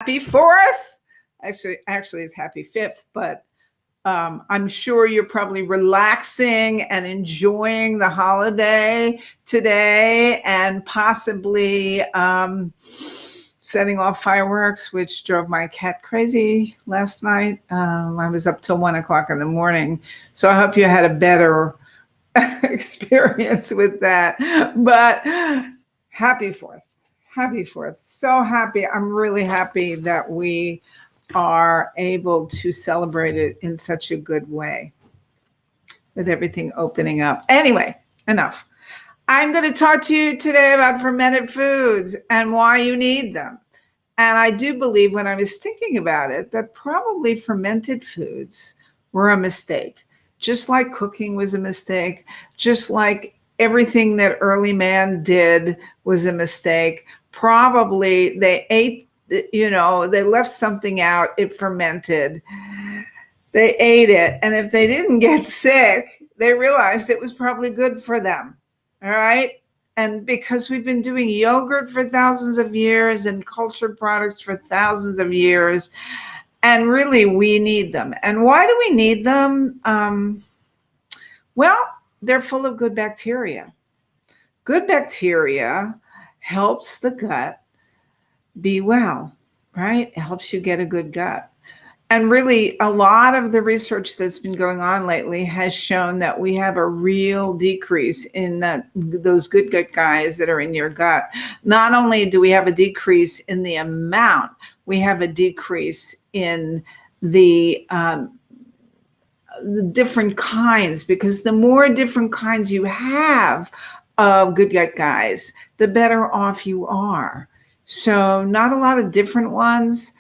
Happy 4th. Actually, it's happy 5th, but I'm sure you're probably relaxing and enjoying the holiday today and possibly setting off fireworks, which drove my cat crazy last night. I was up till 1 o'clock in the morning. So I hope you had a better experience with that. But happy 4th. Happy 4th. So happy. I'm really happy that we are able to celebrate it in such a good way with everything opening up. Anyway, enough. I'm going to talk to you today about fermented foods and why you need them. And I do believe, when I was thinking about it, that probably fermented foods were a mistake. Just like cooking was a mistake, just like everything that early man did was a mistake. Probably they ate, they left something out, it fermented. They ate it. And if they didn't get sick, they realized it was probably good for them. All right. And because we've been doing yogurt for thousands of years and cultured products for thousands of years, and really we need them. And why do we need them? Well, they're full of good bacteria. Good bacteria helps the gut be well, right? It helps you get a good gut. And really, a lot of the research that's been going on lately has shown that we have a real decrease in those good gut guys that are in your gut. Not only do we have a decrease in the amount, we have a decrease in the different kinds, because the more different kinds you have of good gut guys, the better off you are. So not a lot of different ones,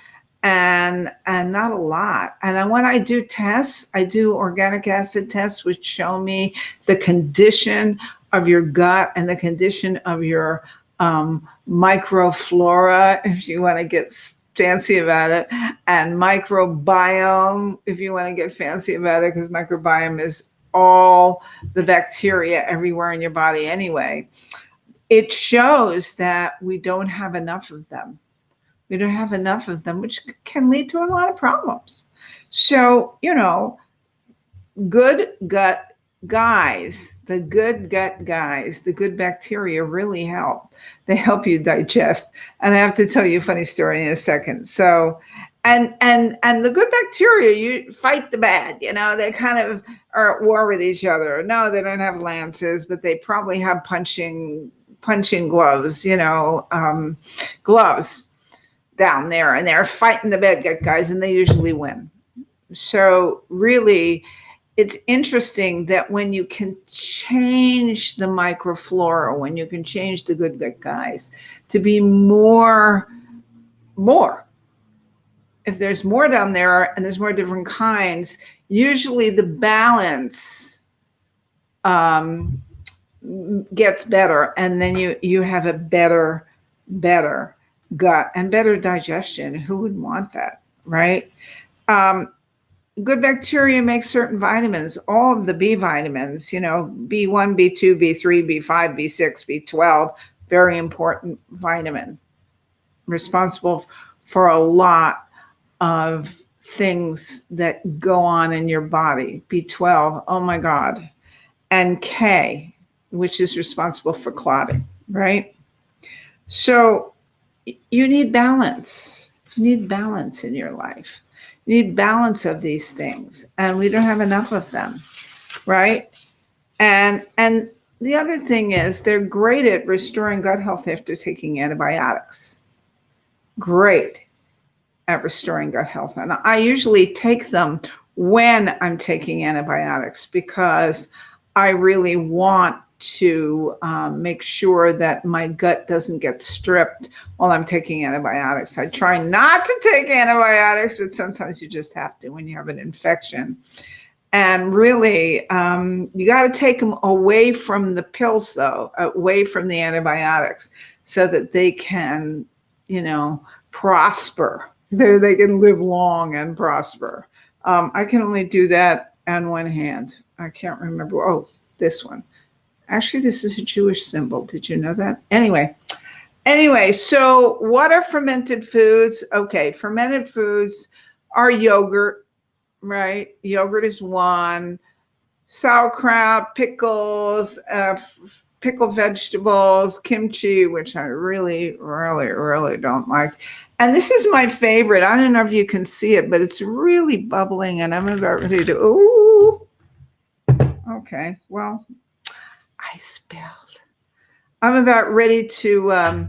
and not a lot. And when I do tests, I do organic acid tests, which show me the condition of your gut and the condition of your microflora, if you want to get fancy about it, and microbiome, if you want to get fancy about it, because microbiome is all the bacteria everywhere in your body anyway. It shows that we don't have enough of them. We don't have enough of them, which can lead to a lot of problems. So, good gut guys, the good bacteria really help. They help you digest. And I have to tell you a funny story in a second. So, and the good bacteria, you fight the bad, they kind of are at war with each other. No, they don't have lances, but they probably have punching gloves, gloves down there, and they're fighting the bad gut guys, and they usually win. So really, it's interesting that when you can change the microflora, when you can change the good gut guys to be more, if there's more down there and there's more different kinds, usually the balance gets better, and then you have a better gut and better digestion. Who would want that, right? Good bacteria make certain vitamins, all of the B vitamins, B1, B2, B3, B5, B6, B12, very important vitamin, responsible for a lot of things that go on in your body. B12, oh my God. And K, which is responsible for clotting, right? So you need balance. You need balance in your life. You need balance of these things, and we don't have enough of them, right? And the other thing is, they're great at restoring gut health after taking antibiotics. Great at restoring gut health. And I usually take them when I'm taking antibiotics, because I really want to make sure that my gut doesn't get stripped while I'm taking antibiotics. I try not to take antibiotics, but sometimes you just have to when you have an infection. And really, you got to take them away from the pills, though, away from the antibiotics, so that they can, prosper. They can live long and prosper. I can only do that on one hand. I can't remember. Oh, this one. Actually, this is a Jewish symbol. Did you know that? Anyway, Anyway, so what are fermented foods? Okay, fermented foods are yogurt, right? Yogurt is one. Sauerkraut, pickles, pickled vegetables, kimchi, which I really, really, really don't like. And this is my favorite. I don't know if you can see it, but it's really bubbling, and I'm about ready to, ooh. Okay, well, I spilled. I'm about ready to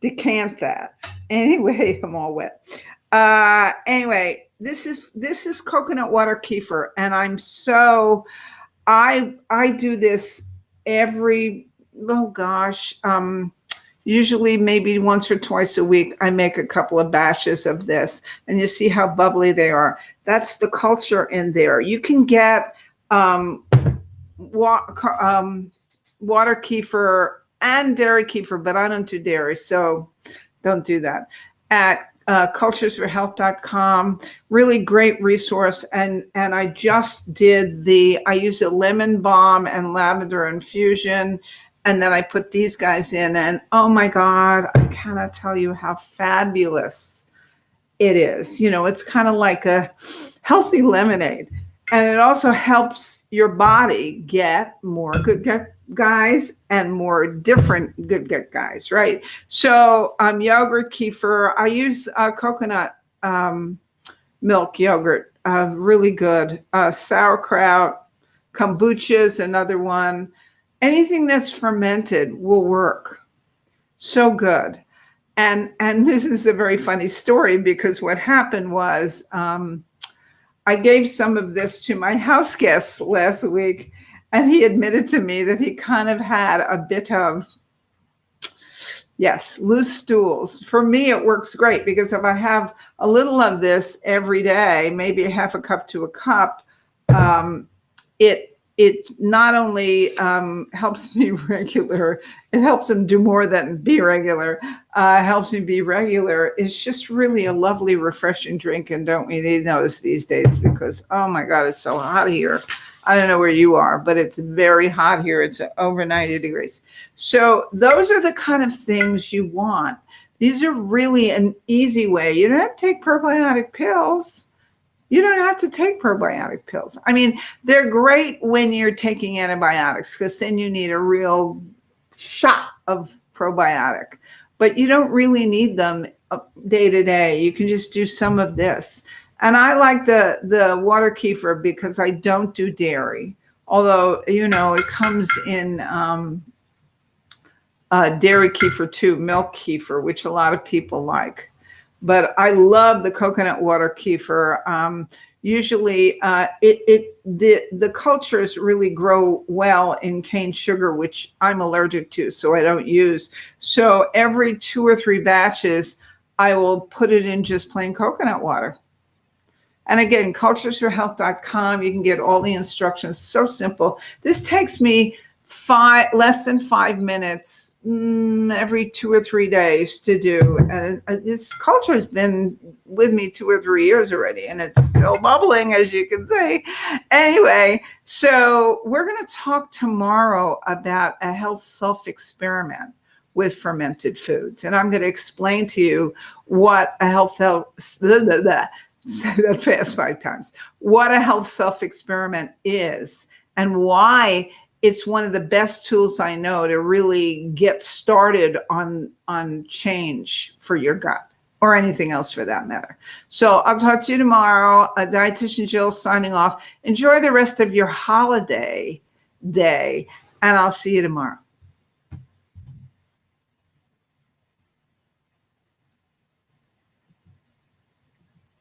decant that. Anyway, I'm all wet. Anyway, this is coconut water kefir, and I do this every, oh gosh, usually maybe once or twice a week. I make a couple of batches of this, and you see how bubbly they are. That's the culture in there. You can get water kefir and dairy kefir, but I don't do dairy, so don't do that. At culturesforhealth.com, really great resource. And I just did I use a lemon balm and lavender infusion, and then I put these guys in, and oh my God, I cannot tell you how fabulous it is. You know, it's kind of like a healthy lemonade. And it also helps your body get more good gut guys and more different good gut guys, right? So yogurt kefir, I use coconut milk yogurt, really good. Sauerkraut, kombucha is another one. Anything that's fermented will work. So good. And this is a very funny story, because what happened was I gave some of this to my house guests last week, and he admitted to me that he kind of had a bit of, yes, loose stools. For me, it works great, because if I have a little of this every day, maybe a half a cup to a cup, it not only helps me regular, it helps him do more than be regular, helps me be regular. It's just really a lovely, refreshing drink. And don't we need notice these days, because, oh my God, it's so hot here. I don't know where you are, but it's very hot here. It's over 90 degrees. So those are the kind of things you want. These are really an easy way. You don't have to take probiotic pills. You don't have to take probiotic pills. I mean, they're great when you're taking antibiotics, because then you need a real shot of probiotic. But you don't really need them day to day. You can just do some of this. And I like the water kefir because I don't do dairy. Although, you know, it comes in dairy kefir too, milk kefir, which a lot of people like. But I love the coconut water kefir. Usually the cultures really grow well in cane sugar, which I'm allergic to, so I don't use. So every 2 or 3 batches, I will put it in just plain coconut water. And again, culturesforhealth.com, you can get all the instructions. So simple. This takes me less than 5 minutes every 2 or 3 days to do. And this culture has been with me 2 or 3 years already, and it's still bubbling, as you can see. Anyway, so we're going to talk tomorrow about a health self-experiment with fermented foods. And I'm going to explain to you what a say that fast 5 times, what a health self-experiment is, and why it's one of the best tools I know to really get started on change for your gut, or anything else for that matter. So I'll talk to you tomorrow. Dietitian Jill signing off. Enjoy the rest of your holiday day, and I'll see you tomorrow.